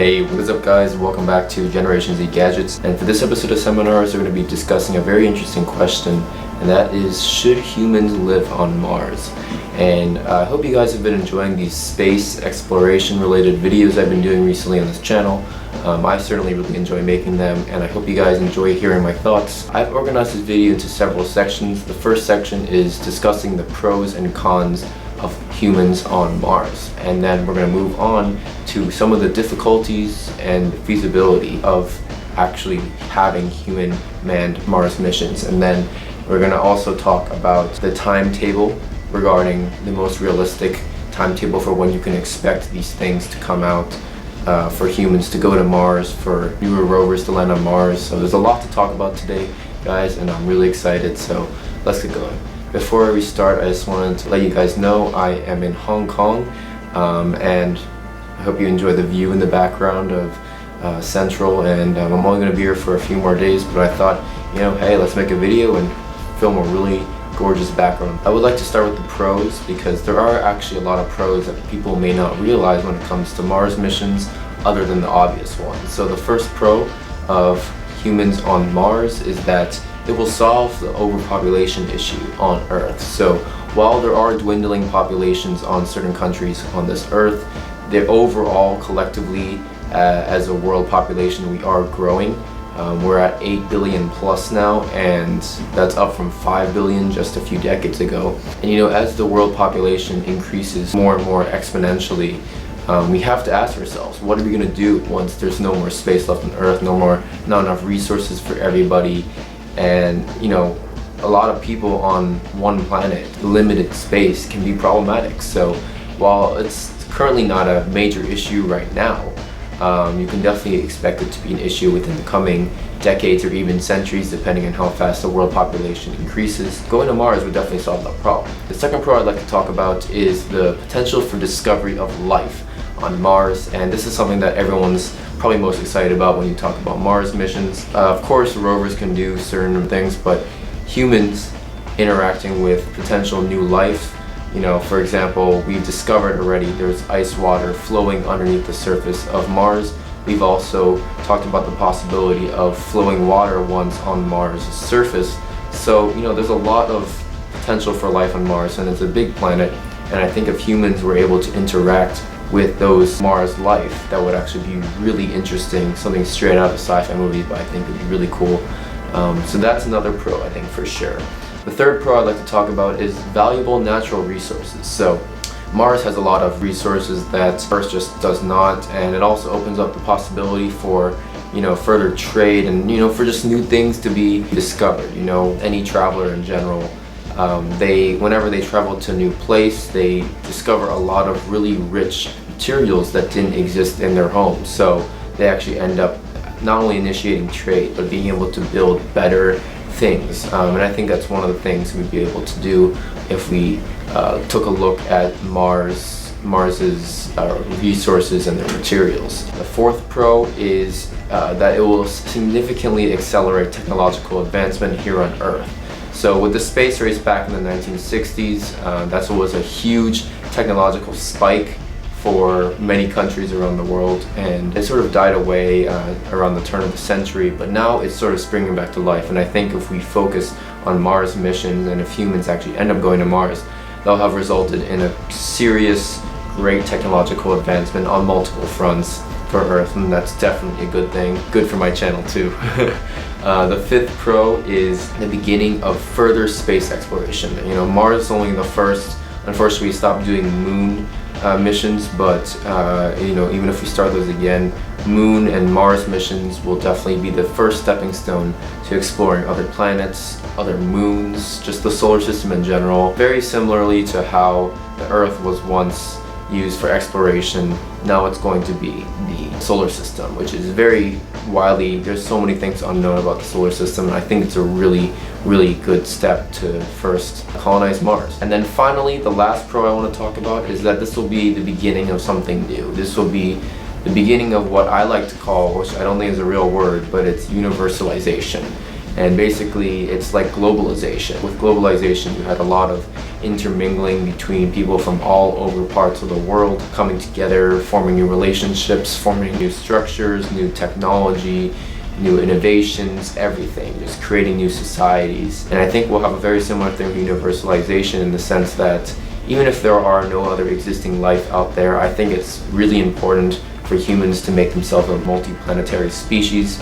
Hey, what is up guys? Welcome back to Generation Z Gadgets. And for this episode of Seminars, we're going to be discussing a very interesting question, and that is, should humans live on Mars? And I hope you guys have been enjoying these space exploration related videos I've been doing recently on this channel. I certainly really enjoy making them, and I hope you guys enjoy hearing my thoughts. I've organized this video into several sections. The first section is discussing the pros and cons of humans on Mars, and then we're going to move on to some of the difficulties and feasibility of actually having human manned Mars missions, and then we're going to also talk about the timetable regarding the most realistic timetable for when you can expect these things to come out, for humans to go to Mars, for newer rovers to land on Mars. So there's a lot to talk about today, guys, and I'm really excited, so let's get going. Before we start, I just wanted to let you guys know I am in Hong Kong, and I hope you enjoy the view in the background of Central, and I'm only going to be here for a few more days, but I thought, hey, let's make a video and film a really gorgeous background. I would like to start with the pros, because there are actually a lot of pros that people may not realize when it comes to Mars missions, other than the obvious ones. So the first pro of humans on Mars is that it will solve the overpopulation issue on Earth. So while there are dwindling populations on certain countries on this Earth, the overall collectively as a world population, we are growing. We're at 8 billion plus now, and that's up from 5 billion just a few decades ago. And as the world population increases more and more exponentially, we have to ask ourselves, what are we going to do once there's no more space left on Earth, not enough resources for everybody, and a lot of people on one planet, limited space can be problematic. So while it's currently not a major issue right now, you can definitely expect it to be an issue within the coming decades or even centuries, depending on how fast the world population increases. Going to Mars would definitely solve that problem. The second pro I'd like to talk about is the potential for discovery of life on Mars, and this is something that everyone's probably most excited about when you talk about Mars missions. Of course, rovers can do certain things, but humans interacting with potential new life, for example, we've discovered already there's ice water flowing underneath the surface of Mars. We've also talked about the possibility of flowing water once on Mars' surface. So, there's a lot of potential for life on Mars, and it's a big planet, and I think if humans were able to interact with those Mars life, that would actually be really interesting, something straight out of sci-fi movies, but I think it would be really cool. So that's another pro, I think, for sure. The third pro I'd like to talk about is valuable natural resources. So Mars has a lot of resources that Earth just does not, and it also opens up the possibility for further trade and for just new things to be discovered. Any traveler in general, whenever they travel to a new place, they discover a lot of really rich materials that didn't exist in their home. So they actually end up not only initiating trade, but being able to build better things. And I think that's one of the things we'd be able to do if we took a look at Mars's resources and their materials. The fourth pro is that it will significantly accelerate technological advancement here on Earth. So with the space race back in the 1960s, that was a huge technological spike for many countries around the world, and it sort of died away around the turn of the century, but now it's sort of springing back to life. And I think if we focus on Mars missions, and if humans actually end up going to Mars, they'll have resulted in a serious, great technological advancement on multiple fronts for Earth, and that's definitely a good thing. Good for my channel too. The fifth pro is the beginning of further space exploration. Mars is only the first. Unfortunately, we stopped doing moon missions, but even if we start those again, Moon and Mars missions will definitely be the first stepping stone to exploring other planets, other moons, just the solar system in general. Very similarly to how the Earth was once used for exploration, now it's going to be the solar system, which is very widely, there's so many things unknown about the solar system, and I think it's a really good step to first colonize Mars. And then finally, the last pro I want to talk about is that this will be the beginning of something new. This will be the beginning of what I like to call, which I don't think is a real word, but it's universalization. And basically it's like globalization. With globalization, you had a lot of intermingling between people from all over parts of the world coming together, forming new relationships, forming new structures, new technology, new innovations, everything, just creating new societies. And I think we'll have a very similar thing with universalization, in the sense that even if there are no other existing life out there, I think it's really important for humans to make themselves a multi-planetary species,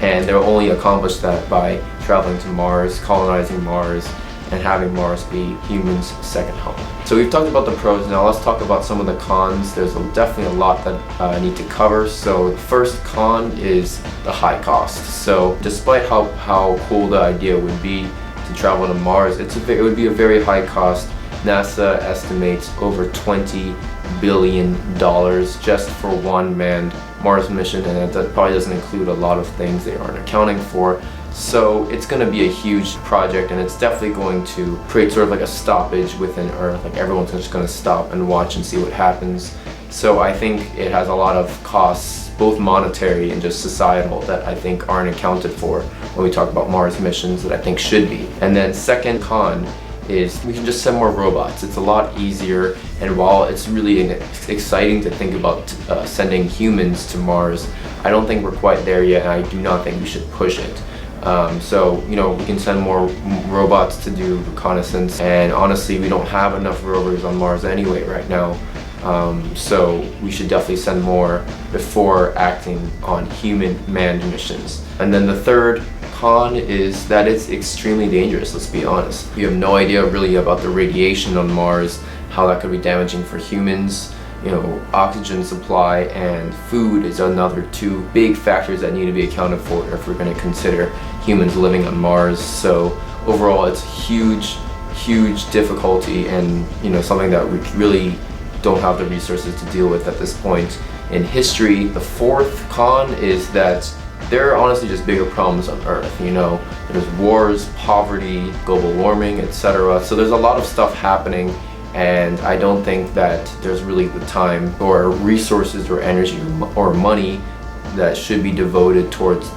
and they'll only accomplish that by traveling to Mars, colonizing Mars, and having Mars be humans' second home. So we've talked about the pros, now let's talk about some of the cons. There's definitely a lot that I need to cover. So the first con is the high cost. So despite how cool the idea would be to travel to Mars, it would be a very high cost. NASA estimates over $20 billion just for one manned Mars mission, and that probably doesn't include a lot of things they aren't accounting for. So it's going to be a huge project, and it's definitely going to create sort of like a stoppage within Earth. Like everyone's just going to stop and watch and see what happens. So I think it has a lot of costs, both monetary and just societal, that I think aren't accounted for when we talk about Mars missions, that I think should be. And then second con is we can just send more robots. It's a lot easier, and while it's really exciting to think about sending humans to Mars, I don't think we're quite there yet, and I do not think we should push it. So, you know, we can send more robots to do reconnaissance, and honestly, we don't have enough rovers on Mars anyway right now. So we should definitely send more before acting on human manned missions. And then the third con is that it's extremely dangerous, let's be honest. We have no idea really about the radiation on Mars, how that could be damaging for humans. You know, oxygen supply and food is another two big factors that need to be accounted for if we're going to consider humans living on Mars. So overall, it's huge difficulty, and you know, something that we really don't have the resources to deal with at this point in history. The fourth con is that there are honestly just bigger problems on Earth. You know, there's wars, poverty, global warming, etc. So there's a lot of stuff happening, and I don't think that there's really the time or resources or energy or money that should be devoted towards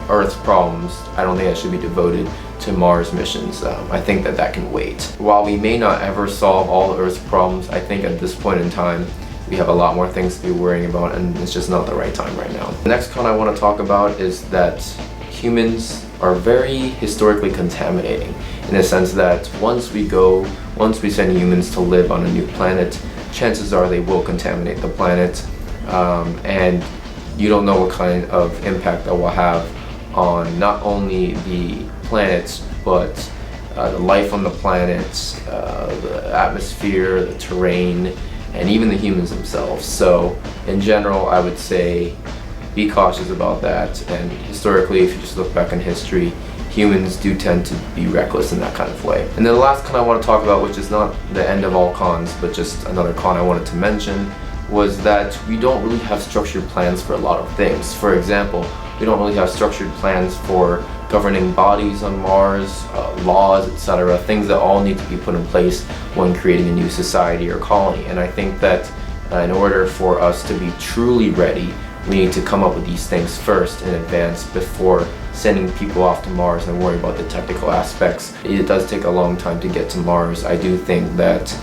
Earth's problems. I don't think that should be devoted to Mars missions. I think that can wait. While we may not ever solve all of Earth's problems, I think at this point in time we have a lot more things to be worrying about, and it's just not the right time right now. The next con I want to talk about is that humans are very historically contaminating, in the sense that once we send humans to live on a new planet, chances are they will contaminate the planet, and you don't know what kind of impact that will have on not only the planet, but the life on the planet, the atmosphere, the terrain, and even the humans themselves. So in general, I would say be cautious about that. And historically, if you just look back in history, humans do tend to be reckless in that kind of way. And then the last con I want to talk about, which is not the end of all cons, but just another con I wanted to mention, was that we don't really have structured plans for a lot of things. For example, we don't really have structured plans for governing bodies on Mars, laws, etc., things that all need to be put in place when creating a new society or colony. And I think that in order for us to be truly ready, we need to come up with these things first in advance before sending people off to Mars and worry about the technical aspects. It does take a long time to get to Mars. I do think that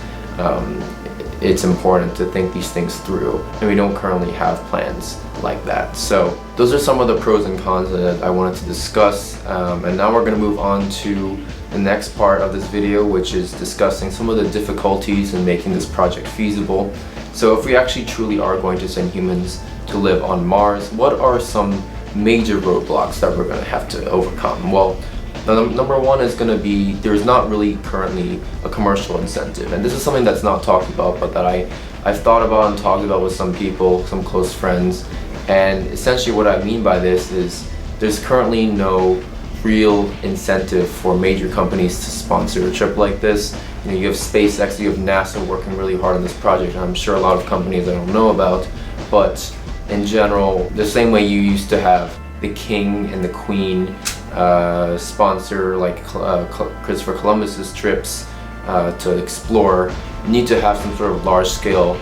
it's important to think these things through, and we don't currently have plans like that. So those are some of the pros and cons that I wanted to discuss, and now we're going to move on to the next part of this video, which is discussing some of the difficulties in making this project feasible. So if we actually truly are going to send humans to live on Mars, what are some major roadblocks that we're going to have to overcome? Well, number one is going to be, there's not really currently a commercial incentive, and this is something that's not talked about, but that I've thought about and talked about with some people, some close friends. And essentially what I mean by this is there's currently no real incentive for major companies to sponsor a trip like this. You know, you have SpaceX, you have NASA working really hard on this project, and I'm sure a lot of companies I don't know about, but in general, the same way you used to have the king and the queen sponsor like Christopher Columbus's trips to explore, you need to have some sort of large-scale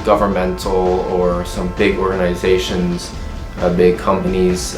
governmental or some big organizations big companies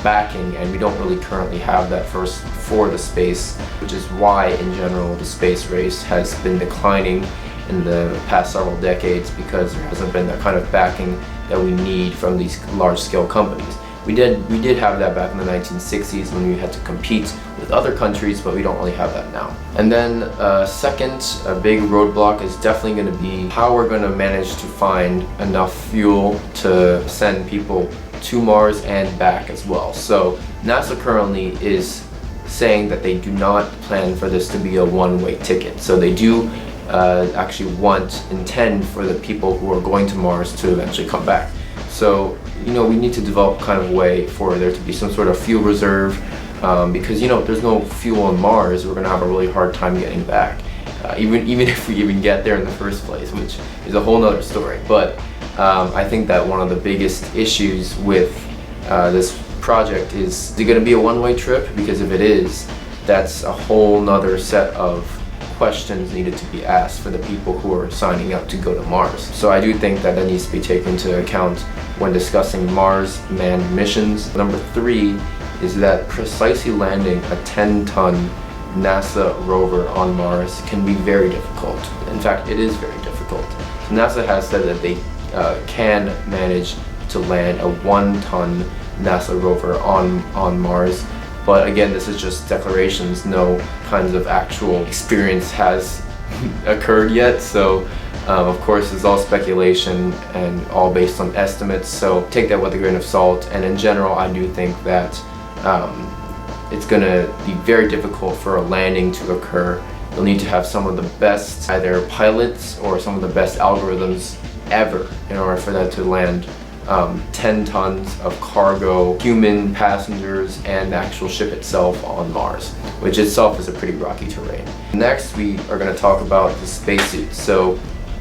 backing, and we don't really currently have that for the space, which is why in general the space race has been declining in the past several decades, because there hasn't been that kind of backing that we need from these large-scale companies. We did have that back in the 1960s when we had to compete with other countries, but we don't really have that now. And then second, a big roadblock is definitely going to be how we're going to manage to find enough fuel to send people to Mars and back as well. So NASA currently is saying that they do not plan for this to be a one-way ticket. So they do actually intend for the people who are going to Mars to eventually come back. So, we need to develop kind of a way for there to be some sort of fuel reserve, because, if there's no fuel on Mars, we're going to have a really hard time getting back, even if we even get there in the first place, which is a whole nother story. But I think that one of the biggest issues with this project is it going to be a one-way trip? Because if it is, that's a whole nother set of questions needed to be asked for the people who are signing up to go to Mars. So I do think that needs to be taken into account when discussing Mars manned missions. Number 3 is that precisely landing a 10-ton NASA rover on Mars can be very difficult. In fact, it is very difficult. So NASA has said that they can manage to land a 1-ton NASA rover on Mars. But again, this is just declarations. No kinds of actual experience has occurred yet. So of course, it's all speculation and all based on estimates. So take that with a grain of salt. And in general, I do think that it's going to be very difficult for a landing to occur. You'll need to have some of the best either pilots or some of the best algorithms ever in order for that to land 10 tons of cargo, human passengers, and the actual ship itself on Mars, which itself is a pretty rocky terrain. Next, we are going to talk about the spacesuit. So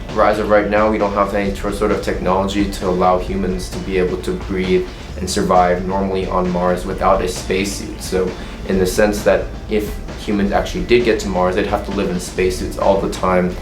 as of right now, we don't have any sort of technology to allow humans to be able to breathe and survive normally on Mars without a spacesuit. So in the sense that if humans actually did get to Mars, they'd have to live in spacesuits all the time.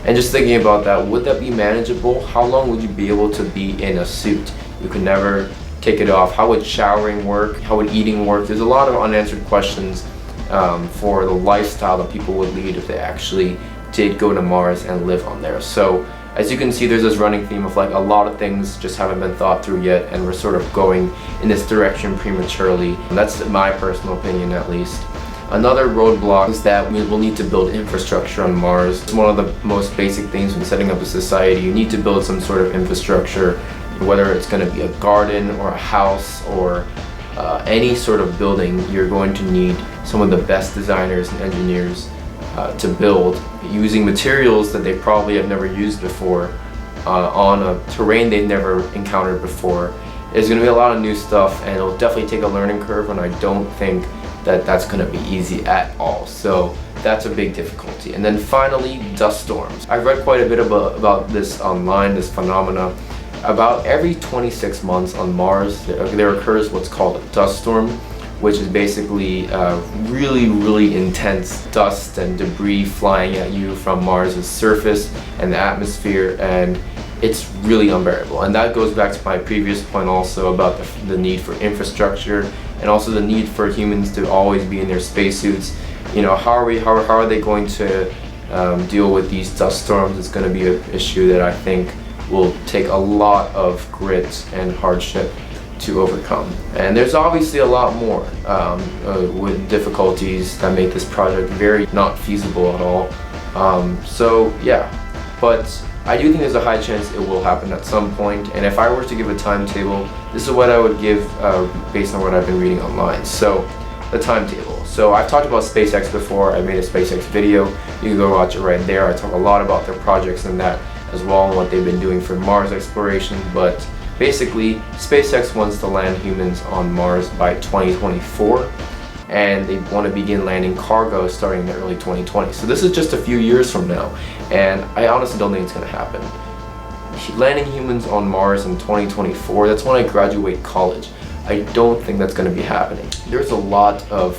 And just thinking about that, would that be manageable? How long would you be able to be in a suit? You could never take it off. How would showering work? How would eating work? There's a lot of unanswered questions for the lifestyle that people would lead if they actually did go to Mars and live on there. So as you can see, there's this running theme of like a lot of things just haven't been thought through yet, and we're sort of going in this direction prematurely. That's my personal opinion, at least. Another roadblock is that we will need to build infrastructure on Mars. It's one of the most basic things when setting up a society. You need to build some sort of infrastructure, whether it's going to be a garden or a house or any sort of building. You're going to need some of the best designers and engineers to build using materials that they probably have never used before on a terrain they've never encountered before. There's going to be a lot of new stuff, and it'll definitely take a learning curve, and I don't think that that's going to be easy at all. So that's a big difficulty. And then finally, dust storms. I've read quite a bit about this online, this phenomena. About every 26 months on Mars, there occurs what's called a dust storm, which is basically really intense dust and debris flying at you from Mars's surface and the atmosphere, and it's really unbearable. And that goes back to my previous point also about the need for infrastructure, and also the need for humans to always be in their spacesuits. How are they going to deal with these dust storms? It's going to be an issue that I think will take a lot of grit and hardship to overcome. And there's obviously a lot more with difficulties that make this project very not feasible at all. So yeah, but I do think there's a high chance it will happen at some point, and if I were to give a timetable, this is what I would give based on what I've been reading online. So, the timetable. So I've talked about SpaceX before. I made a SpaceX video. You can go watch it right there. I talk a lot about their projects and that as well, and what they've been doing for Mars exploration. But basically, SpaceX wants to land humans on Mars by 2024. And they want to begin landing cargo starting in the early 2020s. So this is just a few years from now, and I honestly don't think it's going to happen. Landing humans on Mars in 2024, that's when I graduate college. I don't think that's going to be happening. There's a lot of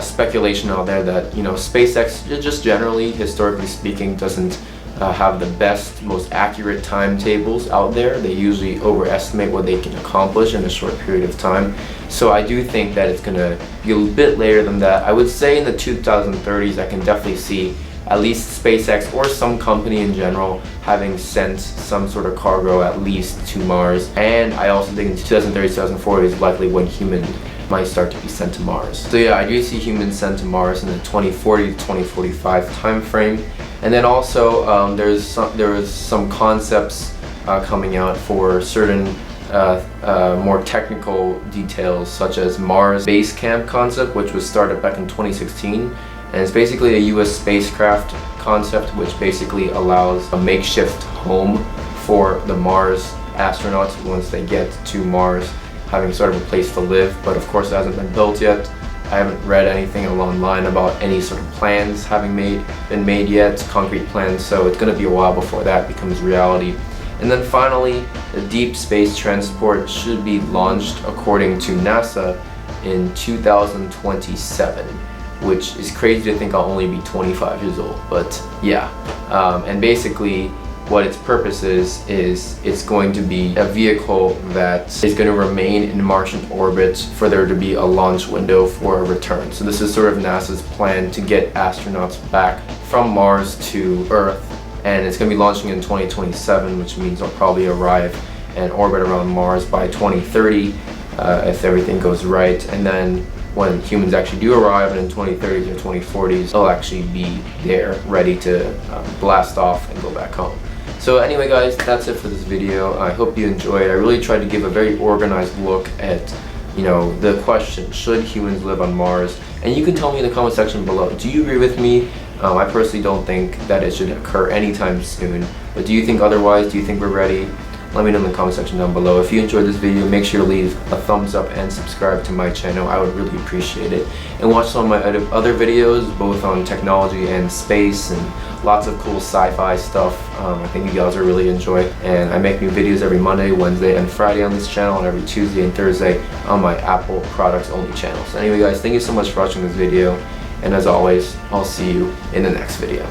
speculation out there that SpaceX, just generally, historically speaking, doesn't have the best, most accurate timetables out there. They usually overestimate what they can accomplish in a short period of time. So I do think that it's going to be a bit later than that. I would say in the 2030s, I can definitely see at least SpaceX or some company in general having sent some sort of cargo at least to Mars. And I also think in 2030, 2040 is likely when humans might start to be sent to Mars. So yeah, I do see humans sent to Mars in the 2040 to 2045 time frame. And then also there was some concepts coming out for certain more technical details, such as Mars Base Camp concept, which was started back in 2016. And it's basically a US spacecraft concept which basically allows a makeshift home for the Mars astronauts once they get to Mars, having sort of a place to live. But of course it hasn't been built yet. I haven't read anything online about any sort of plans having been made yet, concrete plans, so it's going to be a while before that becomes reality. And then finally, the deep space transport should be launched according to NASA in 2027. Which is crazy to think I'll only be 25 years old, but yeah. And basically what its purpose is it's going to be a vehicle that is going to remain in Martian orbit for there to be a launch window for a return. So this is sort of NASA's plan to get astronauts back from Mars to Earth, and it's going to be launching in 2027, which means they'll probably arrive and orbit around Mars by 2030 if everything goes right. And then when humans actually do arrive in 2030s or 2040s, they'll actually be there ready to blast off and go back home. So anyway guys, that's it for this video. I hope you enjoyed. I really tried to give a very organized look at, the question, should humans live on Mars? And you can tell me in the comment section below, do you agree with me? I personally don't think that it should occur anytime soon, but do you think otherwise? Do you think we're ready? Let me know in the comment section down below. If you enjoyed this video, make sure to leave a thumbs up and subscribe to my channel. I would really appreciate it. And watch some of my other videos, both on technology and space and lots of cool sci-fi stuff. I think you guys will really enjoy. And I make new videos every Monday, Wednesday, and Friday on this channel, and every Tuesday and Thursday on my Apple Products Only channel. So anyway guys, thank you so much for watching this video. And as always, I'll see you in the next video.